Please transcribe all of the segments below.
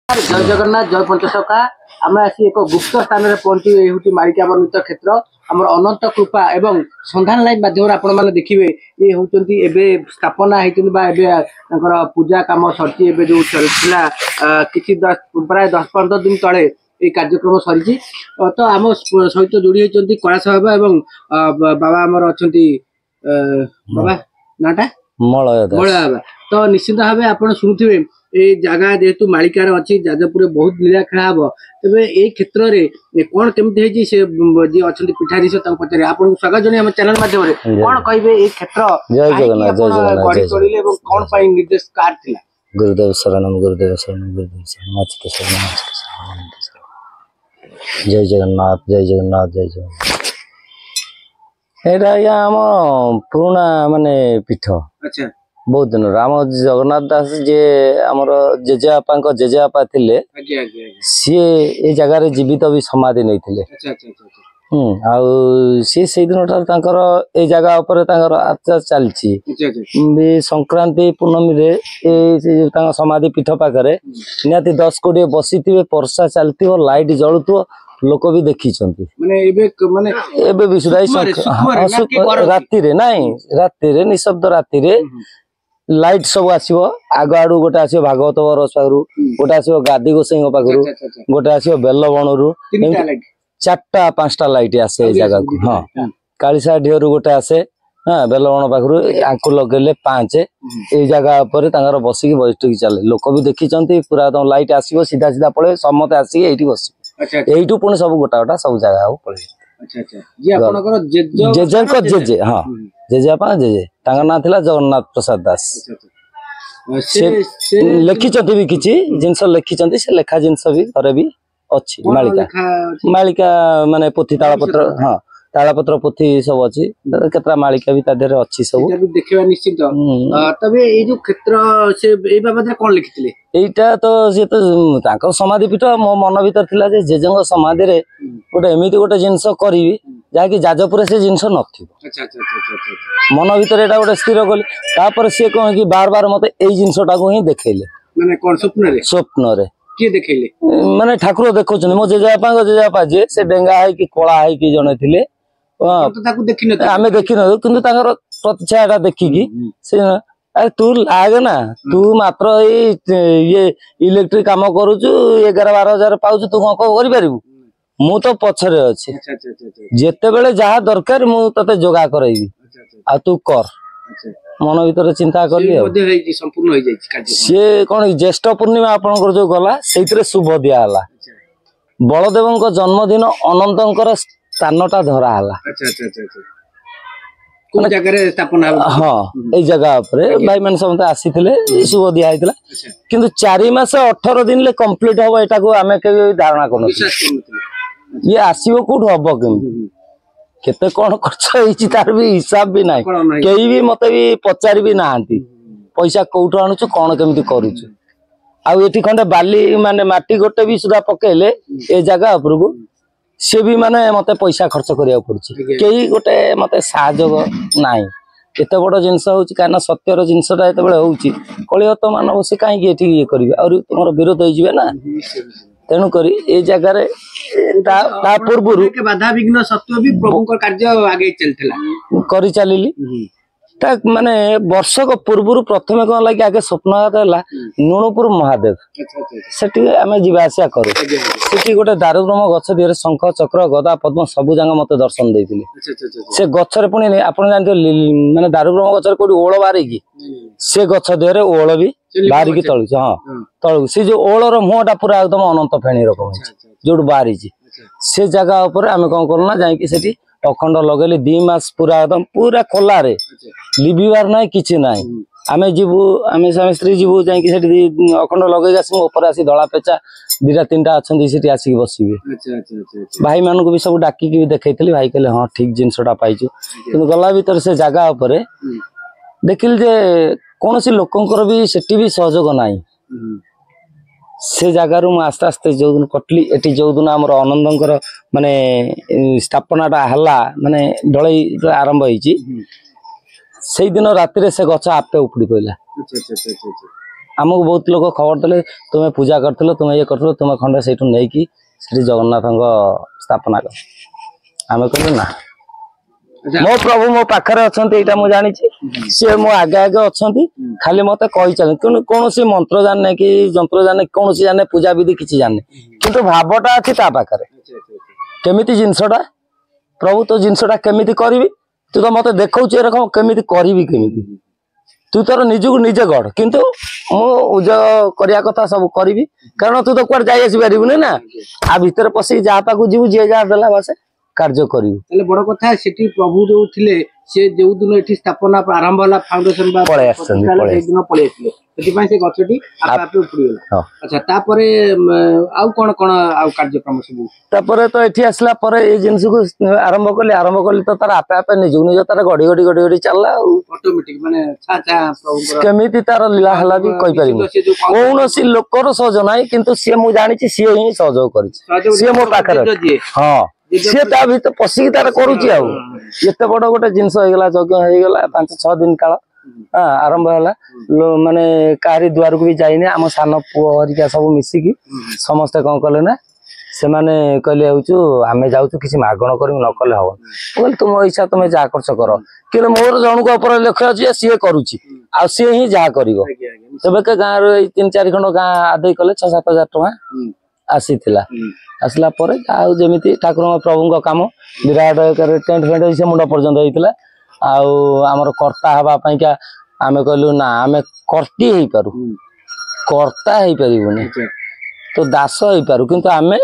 जय जगन्नाथ जय पंचसखा आम आसी एक गुप्त स्थान में पहुंची ये मारिका वर्णित क्षेत्र आम अनंत कृपा एवं संधान लाइव माध्यम आपण मैंने देखिए ये होती स्थापना होती पूजा कम सरी जो चलता कि प्राय 10-15 दिन तले ये कार्यक्रम सरी तो आम सहित जोड़ी होती कैलाश बाबा एवं बाबा आमर अच्छा बाबा नाटा मलय बाबा तो निश्चित भाव आप शुणुवे ये जगह जेहेतु मालिकार अच्छी जाजपुर बहुत लीला खेला हम तेज ये क्षेत्र में कौन केमती जी अच्छा पीठाधीश पचारे आपको स्वागत जन चैनल माध्यम कौन कहे ये क्षेत्र कौन निर्देश कार थिला गुरुदेव शरणम गुरुदेव शरणम गुरुदेव शरणम अच्युत शरणम अच्युत शरणम जय जगन्नाथ जय जगन्नाथ जय जगन्नाथ एटा या हम पुराना माने पीठ अच्छा बहुत दिन राम जगन्नाथ दास जे आमर जेजेबापा जेजेबापा थिले सी ए जगार जीवित भी समाधि नहीं थिले सी से दिन ठार ए जगह उपर आचार चलती संक्रांति पूर्णमी रे समाधि पीठ पाखे निहाती 10 कोड़े बसी थे वर्षा चलती लाइट जलुव लोक भी देखी भी सुधा राति राति निशब्द राति लाइट सब आसो आग आड़ू गोटे आसो भागवत बरस पाखु गोटे आसो गादी गोसाई पाखु गोटे आसो बेलबणरू 4-5टा लाइट आसे जगह को हाँ कालीसा ढीर गोटे आसे हाँ बेलबण पाखु आंकु लगेले 5 ये जगह पर बसिक बैठक चले लोक भी देखी पूरा एकदम लाइट आसो सीधा सीधा पड़े समते आसिक ये बस यू पुणी सब गोटा गोटा सब जगह पड़े जेजे हाँ जेजेबापा जेजे ना थिला जगन्नाथ प्रसाद दास लिखि भी किसी जिनस लिखि से लेखा जिनस भी घरे भी अच्छी मालिका मालिका माने पोथी तालपत्र हाँ तालपत्र पोथी सब अच्छी केतरा मालिका भी तादेर अच्छी सब देखिबा निश्चित तबे ए जो क्षेत्र से ए बाबद कोन लिखितले एटा तो से तो ताकर समाधि पीठ मो मन भीतर थिला जे जेजंग समाधि रे गोटे एमिति गोटे जिंस करिवि जाकि जाजपुर से जिंस नथिबो अच्छा अच्छा अच्छा मन भीतर एटा गोटे स्थिर कले तापर से कोन कि बार बार मते एई जिंसटा को ही देखेले माने कोन स्वप्न रे के देखेले माने ठाकुर देखौछन मो जेजेबापा जे से डेंगा है कि कोला है कि जने थिले आमे देखी न किंतु ताकर प्रतिछाया देखिकी से अरे तू लागे ना तू मात्र ये इलेक्ट्रिक काम करूचु 11-12 हजार पाउचु तू कौन करि पारिबु मु तो पछरे अछि जेते बेले जहा दरकार मु तते जोगा करैबी आ तू कर मन भीतर चिंता करली संपूर्ण हो जाई से कोन ज्येष्ठ पूर्णिमा आपनकर जो गला सेइतरे शुभ दिया हला बलदेवଙ୍କ जन्मदिन अनंतଙ୍କର स्थानटा धरा हला कोन जगह रे स्थापना हां ए जगह पर भाई मन समते आसीथिले शुभ दिया आइतला किंतु 4 मास 18 दिन ले कंप्लीट होबो एटा को हमें के धारणा कोन ये आसीबो कोठ होबो केते कोन खर्च होईची तार भी हिसाब भी नाही केई भी मते भी पचारि भी नाहंती पैसा कोठ आणुछु कोन केमिति करूछु आ एठी खंडे बाली माने माटी गोटे भी सुधा पकेले ए जगह ऊपर को से भी माने मते पैसा खर्च करिया पड़छि केई गोटे मते साजग नाही एते बड़ जिंस होछि काना सत्यर जिंसटा एते बेले होछि कलिय तो मानव से काई के एठी ये करबे और तुमर विरोध होई जिवे ना तेनु करी ए जगह रे ता पूर्वरु के बाधा विघ्न सत्व भी प्रभु कार्य आगे चलथला करी चलिली ता माने वर्षक पूर्वरु प्रथमे कोन लागि आगे स्वप्नघात हला नुणपुर महादेव सेठी आमे जीवा आसिया करू सेठी गोटे दारुब्रह्म गछ दिरे शंख चक्र गदा पद्म सबु जंग मते दर्शन देइतिले से गछ रे पुनी आपण जानते माने दारुब्रह्म गछ रे कोडी ओळ बारी की से गछ दिरे ओळ भी बारी की तळु हां तळु से जो ओळर मुहटा पूरा एकदम अनंत फेणी रकम जोड बारी जी से जगह ऊपर आमे कोन करना जाई की सेठी अखंड लगेली 2 मास पूरा एकदम पूरा खोला रे लिबिवार नाही किछि नाही आमे जीवु आमे स्वामी स्त्री जीवु जाई कि सेठी अखंड लगेई आसी ऊपर आसी धळा पेचा 2-3टा अछंदी सेठी आसी बसिबे अच्छा अच्छा अच्छा भाई मान को भी सब डाकी के देखैतली भाई कहले हां ठीक जिंसटा पाइछु किंतु गला भीतर से जगह ऊपर देखिल जे कोनोसी लोकंकर भी सेठी भी सहयोग नाही से जगार आस्ते आस्ते जो दिन कटली एटी जो दिन आम आनंदर माने स्थापनाटा हला माने ढलई आरंभ होईची से दिन राति से गछ आपे उपड़ी पड़ा आमको बहुत लोग खबर देले तुम्हें पूजा करथिलो तुम्हें ये करथिलो तुम्हें खंडे सेठु नै कि श्री जगन्नाथ स्थापना कर आमे कहले ना मो प्रभु मो पाखरे अछंती एटा मु जानि छी से मो आगे आगे अछंती खाली मते कहि चल कोन से मंत्र जाने कि जंत्र जाने कोन से जाने पूजा विधि किछि जाने किंतु भावटा अछि ता पाखरे केमिति जिंसटा प्रभु तो जिंसटा केमिति करबी तू तो मते देखौछ ए रकम केमिति करबी केमिति तू तोर निजु निजे गढ़ किंतु मु उज करिया कथा सब करबी कारण तू तो कुआर जाई आसी पारिबु ना आ भीतर पसी जा पाकु जीवु जे जा देला बस कार्य करियो बड़ कथा सेठी प्रभु जो थिले से जो दिन एठी स्थापना आरंभ होला फाउंडेशन बा पळे आछन दिन पळे आथिले सेठी पय से गछटी आपे आपे उठि गेला अच्छा तापरे आउ कोन कोन आउ कार्यक्रम सब तापरे तो एठी आसला परे ए जिंस को आरंभ करले तो तार आपे आपे निजु निज तार गडी गडी गडी गडी चलला ऑटोमेटिक माने छा छा प्रभु केमिति तार लीला हला भी कहि परिबो कोनोसी लोकर सहज नाही किंतु से मु जानि छी से ही सहयोग करि से मो पाखरे हां से ता भीतर पसिक तार करूची आउ एते बड़ गोटे जिंस हो गेला यज्ञ हो गेला 5-6 दिन काल आरंभ होला माने कारी द्वार को भी जाइने हम सान पुओ हरिका सब मिसी की समस्त कोन कले ना से माने कहले होचु आमे जाउछु किछि मागण करिम न कले हो बोल तुम इच्छा तुम जा करछ कर कि मोर जण को ऊपर लक्ष्य अछि से करूची आ से ही जा करिवो तबे के गां रो 3-4 खंड गां आदे कले 6-7 हजार टका आसीथिला आसला पर आउ जेमिति ठाकुर प्रभु काम विराट टेंट फेंट से मुंड पर्यंत होइतिला आउ हमर कर्ता हवा पई का आमे कहलु ना आमे कर्ती हेई पारु कर्ता हेई परिबुनी तो दास हेई पारु किंतु आमे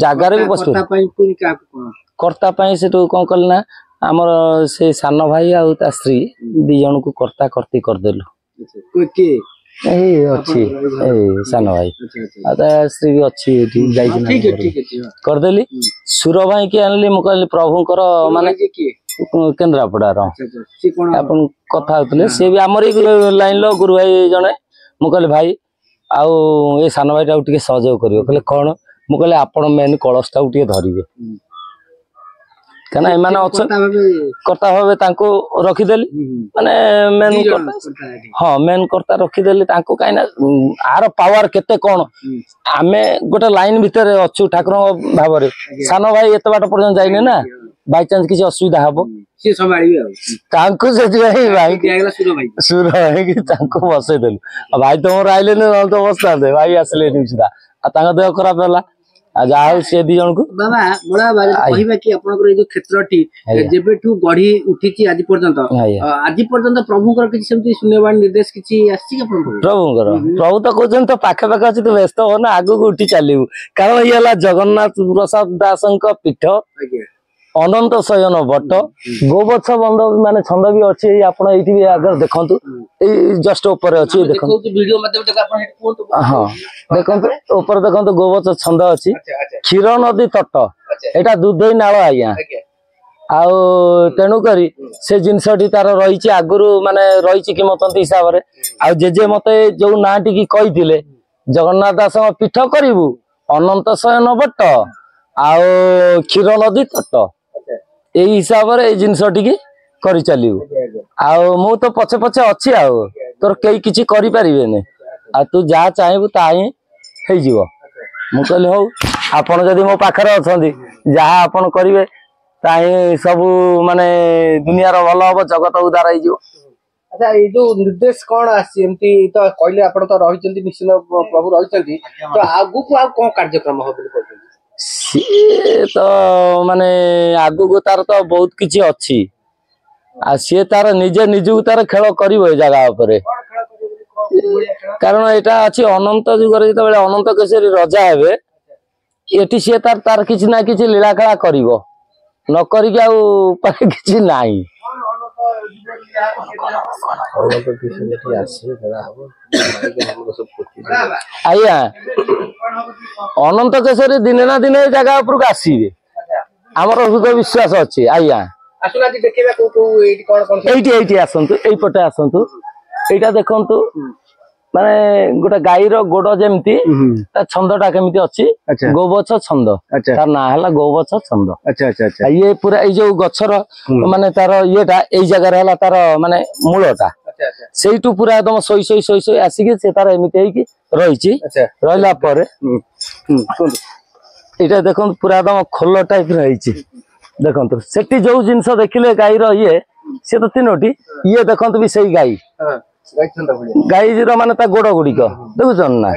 जागारे भी बसु कर्ता पई से तो कोन कल ना हमर से सान भाई आउ ता स्त्री दि जण को कर्ता कर्ती कर देलु के ए अच्छी ए सान भाई आता स्त्री भी अच्छी एठी जाई छी ठीक है कर देली सुर भाई के आनली मु कहली प्रभुकर माने केंद्रापड़ा रो अपन कथा होतले से भी हमर लाइन लो गुरु भाई जने मु कहली भाई आउ ए सान भाई टा उठके सहयोग करियो कहले कोन मु कहले आपण मेन कलश टा उठके धरिबे कना एमाने कर्ता भावे तांको रखी देली माने मेन हां मेन कर्ता रखी देली तांको काइना आर पावर केते कोन आमे गोटे लाइन भीतर अछु ठाकुर भाबरे सानो भाई एत बाट पर्यंत जाइने ना बाय चांस किछि असुविधा हबो से संभाळिबे तांको से भाई सुर भाई कि तांको बसे देलु भाई तोमर आइले न तो बसता दे भाई आसले निछदा आ तांगा देह खराब होला जाओ से दी जन को बाबा बड़ा बारे कहिबा कि आपनकर ए जो क्षेत्रटी जेबेठू गढी उठिची आदि पर्यंत प्रभुकर किछि सेमति सुनेबान निर्देश किछि आछि आपन प्रभुकर प्रभु तो कहजन तो पाखे पाखे अछि तो व्यस्त हो ना आगु को उठी चालिबु कारण ये होला जगन्नाथ प्रसाद दासंक पीठ अनंत शयन भट्ट गोवत्स बंद माने छंद भी अछि आपण एठी भी अगर देखंतु ए जस्ट ऊपर अछि देखंतु वीडियो माध्यम तक आपण हेट कोन हां देखंतु ऊपर देखंतु गोवत्स छंद अछि क्षीर नदी तट एटा दुधई नाळ आया आउ तेनु करी से जिनसटी तार रहिछि आगुरु माने रहिछि कि मतंती हिसाब रे आ जे मते जो नाटी की कहिथिले जगन्नाथ दास पीठ करिवु अनंत शयन भट्ट आउ क्षीर नदी तट ए हिसाब रे जिनस टिकी करि चलिबु आ मु तो पछे पछे अछि आ तोर केई किछि करि परिबेने आ तू जा चाहेबु ताही हेइ जीवो मु कहले हो आपण जदी मो पाखरे अछंदी जहा आपण करिवे ताही सब माने दुनिया रो भलो हो जगत उद्धार हेइ जीवो अच्छा ये जो निर्देश कौन आसी एमती तो कहले आपण तो रहिचंती निश्चित प्रभु रहिचंती तो आगु को आ कोन कार्यक्रम हो बोली कहते सी तो माने आगु को तार तो बहुत किछि अछि आ सी तार निजे निजु तार खेल करिवो जगह ऊपर कारण एटा अछि अनंत जुगर जते बेले अनंत केसरी राजा हेबे एटी सी तार तार किछि ना किछि लीला खेला करिवो न करि के आ पाखे किछि नाही आया अनंत केसरी दिने ना दिने जगह ऊपर आसीबे हमर हुग विश्वास अछि आया आसुना जी देखिबा को एटी कोन कोन एटी आसंतु एई पटे आसंतु एटा देखंतु माने गोटे गाईर गोड़ जेमती ता छंदटा केमिति अछि गोवछ छंद तार ना हला गोवछ छंद अच्छा ये पूरा ए जो गछर माने तार येटा एई जगह हला तार माने मूलटा ସେଇଠୁ ପୁରା एकदम ଶୋଇ ଆସିକି ସେ ତାର ଏମିତି ହେଇକି ରହିଛି। ରହିଲା ପରେ ଏଇଟା ଦେଖନ୍ତୁ ପୁରା एकदम ଖୋଲ ଟାଇପ ର ହେଇଛି। ଦେଖନ୍ତୁ ସେଠି ଯୋଉ ଜିନିଷ ଦେଖିଲେ ଗାଈର ଇଏ ସେ ତ ତିନୋଟି ଇଏ ଦେଖନ୍ତୁ ବି ସେଇ ଗାଈ ଗାଈର ମାନେ ତା ଗୋଡ ଗୁଡିକ ଦେଖୁଛନ୍ତି ନା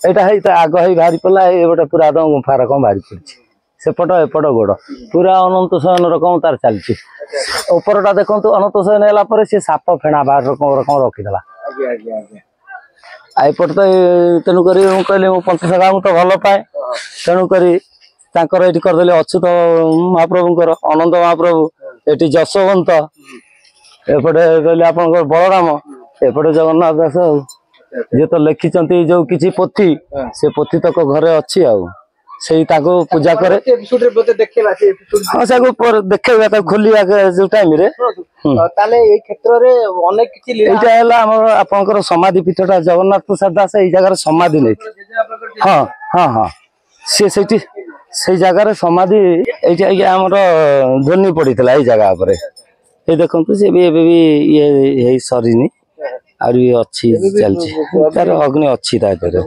ଏଇଟା ହେଇ ଆଗ ହେଇ ବାହାରି ପଡିଲା ଏଇଟା ପୁରା एकदम ଗୁମ୍ଫା ରକମ ବାହାରି ପଡିଛି। ସେପଟ ଏପଟ ଗୋଡ ପୁରା ଅନନ୍ତ ଶୟନ ରକମ ତାର ଚାଲିଛି। ଉପରଟା ଦେଖନ୍ତୁ ଅନନ୍ତ ଶୟନ ହେଲା ପରେ ସେ ସାପ ଫେଣା ବାହାର ରକମ ରଖିଦେଲା। ଏପଟ ତ ତେଣୁକରି ମୁଁ କହିଲି ମୁଁ ପଞ୍ଚସଖାଙ୍କୁ ତ ଭଲ ପାଏ ତେଣୁକରି ତାଙ୍କର ଏଠି କରିଦେଲେ ଅଚ୍ୟୁତ ମହାପ୍ରଭୁଙ୍କର ଅନନ୍ତ ମହାପ୍ରଭୁ ଏଠି ଯଶୋବନ୍ତ ଏପଟେ କହିଲେ ଆପଣଙ୍କର ବଳରାମ ଏପଟେ ଜଗନ୍ନାଥ ଦାସ ଆଉ ଯିଏ ତ ଲେଖିଛନ୍ତି ଯୋଉ କିଛି ପୋଥି ସେ ପୋଥି ତକ ଘରେ ଅଛି ଆଉ ସେଇ ତାକୁ ପୂଜା କରେ। ହଁ ତାକୁ ଦେଖେଇବା ତାକୁ ଖୋଲିବା ଯୋଉ ଟାଇମ ରେ ଏଇଟା ହେଲା ଆମର ଆପଣଙ୍କର ସମାଧି ପୀଠଟା ଜଗନ୍ନାଥ ପ୍ରସାଦ ଦାସ ଏଇ ଜାଗାରେ ସମାଧି ନେଇଥିଲେ। ହଁ ହଁ ହଁ ସିଏ ସେଇଠି ସେଇ ଜାଗାରେ ସମାଧି ଏଇଠି ଆଜ୍ଞା ଆମର ଧ୍ୱନି ପଡିଥିଲା ଏଇ ଜାଗା ଉପରେ। ଏଇ ଦେଖନ୍ତୁ ସେ ବି ଏବେ ବି ଇଏ ହେଇ ସରିନି ଆହୁରି ଅଛି ଚାଲିଛି ତାର ଅଗ୍ନି ଅଛି ତା ଭିତରେ।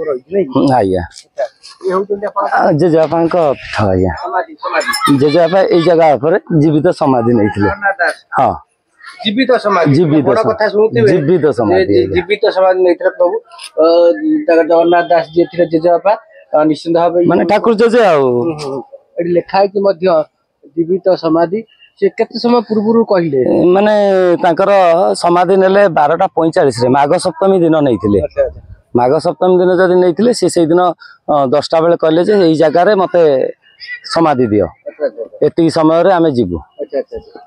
ଆଜ୍ଞା ଜେଜେବାପାଙ୍କ ଆଜ୍ଞା ଜେଜେବାପା ଏଇ ଜାଗା ଉପରେ ଜୀବିତ ସମାଧି ନେଇଥିଲେ। ହଁ ଜୀବିତ ସମାଧି ବଡ କଥା ଶୁଣୁଥିବେ ଜୀବିତ ସମାଧି ନେଇଥିଲେ ପ୍ରଭୁ ଜଗନ୍ନାଥ ଦାସ ଯିଏ ଥିଲେ ଜେଜେବାପା ନିଶ୍ଚିନ୍ତ ଭାବେ ମାନେ ଠାକୁର ଜେଜେ ଆଉ ଏଠି ଲେଖା ହେଇଛି ମଧ୍ୟ ଜୀବିତ ସମାଧି। ସେ କେତେ ସମୟ ପୂର୍ବରୁ କହିଲେ ମାନେ ତାଙ୍କର ସମାଧି ନେଲେ 12:45 ମାଘ ସପ୍ତମୀ ଦିନ ନେଇଥିଲେ। ମାଘ ସପ୍ତମୀ ଦିନ ଯଦି ନେଇଥିଲେ ସେ ସେଇଦିନ 10ଟା ବେଳେ କହିଲେ ଯେ ଏଇ ଜାଗାରେ ମତେ ସମାଧି ଦିଅ ଏତିକି ସମୟରେ ଆମେ ଯିବୁ।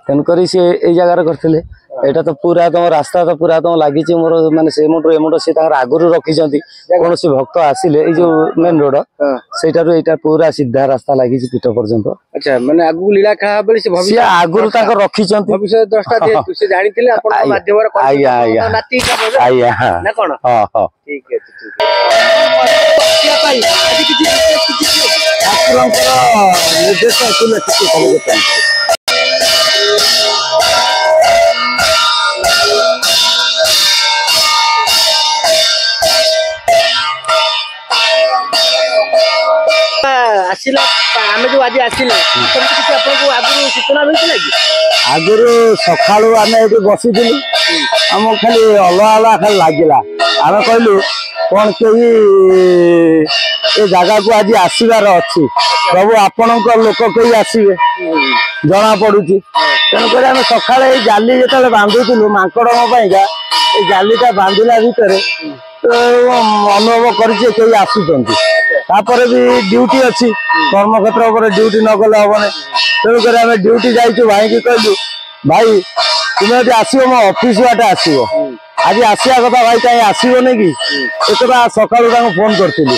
ତେଣୁକରି ସେ ଏଇ ଜାଗାରେ କରିଥିଲେ। ଏଇଟା ତ ପୁରା ତମ ରାସ୍ତା ତ ପୁରା ତମ ଲାଗିଛି ମୋର ମାନେ ସେ ମୁଣ୍ଡରୁ ଏ ମୁଣ୍ଡ ସେ ତାଙ୍କର ଆଗରୁ ରଖିଛନ୍ତି। କୌଣସି ଭକ୍ତ ଆସିଲେ ଏଇ ଯୋଉ ମେନ ରୋଡ ସେଇଟାରୁ ଏଇଟା ପୁରା ସିଧା ରାସ୍ତା ଲାଗିଛି ପୀଠ ପର୍ଯ୍ୟନ୍ତ। ମାନେ ଆଗକୁ ଲୀଳା ଖେଳା ବୋଲି ସେ ଆଗରୁ ତାଙ୍କ ରଖିଛନ୍ତି ଭବିଷ୍ୟତ ଦ୍ରଷ୍ଟା ଯେହେତୁ ସେ ଜାଣିଥିଲେ ଆପଣଙ୍କ ମାଧ୍ୟମରେ ଆଜ୍ଞା ଆଜ୍ଞା ଆଜ୍ଞା ନା କଣ? ହଁ ହଁ ଠିକ ଅଛି ଠାକୁରଙ୍କର ନିର୍ଦ୍ଦେଶ ଆସିଲେ ଆସିଲା ଆମେ ଯୋଉ ଆଜି ଆସିଲେ ସେମିତି କିଛି ଆପଣଙ୍କୁ ଆଗରୁ ସୂଚନା ମିଳିଥିଲା କି? ଆଗରୁ ସକାଳୁ ଆମେ ଏଠି ବସିଥିଲୁ ଆମକୁ ଖାଲି ଅଲଗା ଅଲଗା ଖାଲି ଲାଗିଲା। ଆମେ କହିଲୁ କଣ କେହି ଏ ଜାଗାକୁ ଆଜି ଆସିବାର ଅଛି ପ୍ରଭୁ ଆପଣଙ୍କ ଲୋକ କେହି ଆସିବେ ଜଣା ପଡୁଛି। ତେଣୁକରି ଆମେ ସକାଳେ ଏଇ ଜାଲି ଯେତେବେଳେ ବାନ୍ଧୁଥିଲୁ ମାଙ୍କଡଙ୍କ ପାଇଁକା ଏଇ ଜାଲିଟା ବାନ୍ଧିଲା ଭିତରେ ଅନୁଭବ କରିଛି କେହି ଆସୁଛନ୍ତି। ତାପରେ ବି ଡ୍ୟୁଟି ଅଛି କର୍ମକ୍ଷେତ୍ର ଉପରେ ଡ୍ୟୁଟି ନ କଲେ ହବନି। ତେଣୁକରି ଆମେ ଡ୍ୟୁଟି ଯାଇଛୁ ଭାଇକି କହିଲୁ ଭାଇ ତୁମେ ଯଦି ଆସିବ ମୋ ଅଫିସ ବାଟେ ଆସିବ ଆଜି ଆସିବା କଥା ଭାଇ କାହିଁ ଆସିବନି କି ଏକଥା ସକାଳୁ ତାଙ୍କୁ ଫୋନ କରିଥିଲି।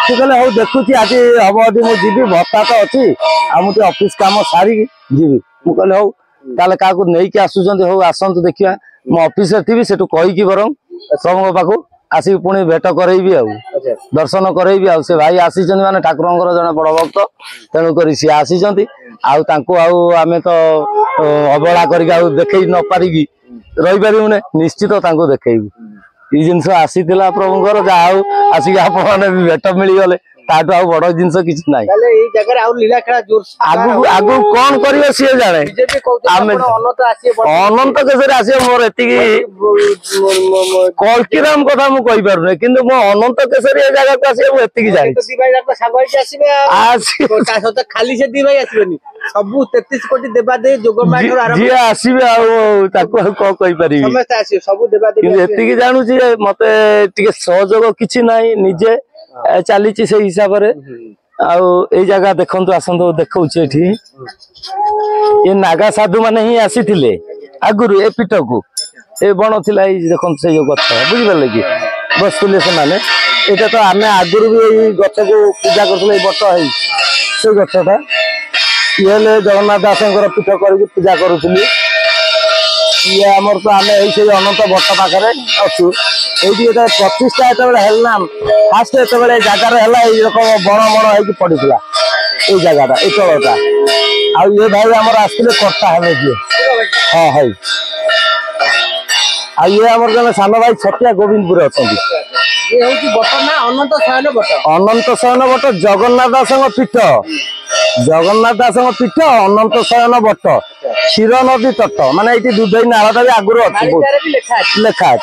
ସେ କହିଲେ ହଉ ଦେଖୁଛି ଆଜି ହବ ଯଦି ମୁଁ ଯିବି ଭତ୍ତା ତ ଅଛି ଆଉ ମୁଁ ଟିକେ ଅଫିସ କାମ ସାରିକି ଯିବି। ମୁଁ କହିଲି ହଉ ତାହେଲେ କାହାକୁ ନେଇକି ଆସୁଛନ୍ତି ହଉ ଆସନ୍ତୁ ଦେଖିବା ମୁଁ ଅଫିସରେ ଥିବି ସେଠୁ କହିକି ବରଂ ପ୍ରଭୁଙ୍କ ପାଖକୁ ଆସିକି ପୁଣି ଭେଟ କରେଇବି ଆଉ ଦର୍ଶନ କରେଇବି। ଆଉ ସେ ଭାଇ ଆସିଛନ୍ତି ମାନେ ଠାକୁରଙ୍କର ଜଣେ ବଡ ଭକ୍ତ ତେଣୁକରି ସିଏ ଆସିଛନ୍ତି ଆଉ ତାଙ୍କୁ ଆଉ ଆମେ ତ ଅବହେଳା କରିକି ଆଉ ଦେଖେଇ ନ ପାରିକି ରହିପାରିବୁନି ନିଶ୍ଚିତ ତାଙ୍କୁ ଦେଖେଇବୁ। ଏଇ ଜିନିଷ ଆସିଥିଲା ପ୍ରଭୁଙ୍କର ଯାହା ହଉ ଆସିକି ଆପଣ ମାନେ ବି ଭେଟ ମିଳିଗଲେ ତାଠୁ ଆଉ ବଡ ଜିନିଷ କିଛି ନାହିଁ। ଏଇ ଜାଗାରେ ଆଉ ଲୀଳା ଖେଳା ଆଗକୁ ଆଗକୁ କଣ କରିବ ସିଏ ଜାଣେ। ଆମେ ଅନନ୍ତ କେଶରେ ଆସିବ ମୋର ଏତିକି କଳ୍କିରାମ କଥା ମୁଁ କହିପାରୁନି କିନ୍ତୁ ମୋ ଅନନ୍ତ କେଶରୀ ଏ ଜାଗାକୁ ଆସିବ ମୁଁ ଏତିକି ଜାଣିଛି। ଖାଲି ସେ ଦି ଭାଇ ଆସିବେନି ସବୁ 33 କୋଟି ଦେବାଦେବୀ ଯୋଗ ଯିଏ ଆସିବେ ଆଉ ତାକୁ ଆଉ କଣ କହିପାରିବି ସମସ୍ତେ ଆସିବେ ସବୁ ଦେବାଦେବୀ। କିନ୍ତୁ ଏତିକି ଜାଣୁଛି ମତେ ଟିକେ ସହଯୋଗ କିଛି ନାହିଁ ନିଜେ ଚାଲିଛି ସେଇ ହିସାବରେ। ଆଉ ଏଇ ଜାଗା ଦେଖନ୍ତୁ ଆସନ୍ତୁ ଦେଖଉଛି ଏଠି ଏ ନାଗା ସାଧୁ ମାନେ ହିଁ ଆସିଥିଲେ ଆଗରୁ ଏ ପୀଠକୁ ଏ ବଣ ଥିଲା ଏଇ ଦେଖନ୍ତୁ ସେଇ ଯୋଉ ଗଛ ବୁଝିପାରିଲେ କି ବସୁଥିଲେ ସେମାନେ। ଏଇଟା ତ ଆମେ ଆଗରୁ ବି ଏଇ ଗଛକୁ ପୂଜା କରୁଥିଲେ ଏଇ ବଟ ହେଇ ସେଇ ଗଛଟା ଇଏ ହେଲେ ଜଗନ୍ନାଥ ଦାସଙ୍କର ପୀଠ କରିକି ପୂଜା କରୁଥିଲି। ଇଏ ଆମର ତ ଆମେ ଏଇ ସେଇ ଅନନ୍ତ ବଟ ପାଖରେ ଅଛୁ। ଏଇଠି ଯେତେବେଳେ ପ୍ରତିଷ୍ଠା ଯେତେବେଳେ ହେଲା ଫାଷ୍ଟ ଯେତେବେଳେ ଏଇ ଜାଗାରେ ହେଲା ଏଇ ରକମ ବଣ ବଣ ହେଇକି ପଡିଥିଲା ଏଇ ଜାଗାଟା ଏଇ ତଳଟା। ଆଉ ଇଏ ଭାଇ ଆମର ଆସିଥିଲେ କର୍ତ୍ତା ହେବେ ଯିଏ ହଁ ଭାଇ आ ये हमर जने सानो भाई छटिया गोविंदपुर अछंती ये होची बट ना अनंत शयन बट अनंत शयन बट जगन्नाथ दासଙ୍କ पीठ जगन्नाथ दासଙ୍କ पीठ अनंत शयन बट क्षीर नदी तट माने एटी दुधई नाळटा भी आगुरो अछि मालिकारे भी लेखा अछि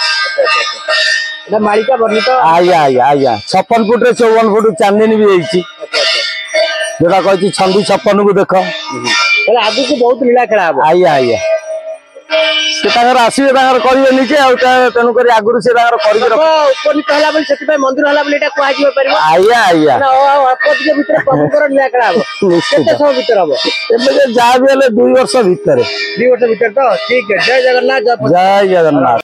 एटा मालिका वर्णित आया आया आया 56 फुट रे 54 फुट चांदनी भी होईची जोटा कहछि छंदी 56 को देखो ताले आगु को बहुत लीला खेला हबो आया आया से तागर आसीबे तागर करिवे निके आ तेनु करी आगुरु से तागर करि रख उपनीत हला बोली सेति मंदिर हला बोली एटा कुआ जिवे परिबो आया आया ना आपद के भीतर प्रभुकर लीला खेला हबो केते समय भीतर हबो एबे जा भी हले 2 वर्ष भीतर 2 वर्ष भीतर तो ठीक है जय जगन्नाथ जय जगन्नाथ।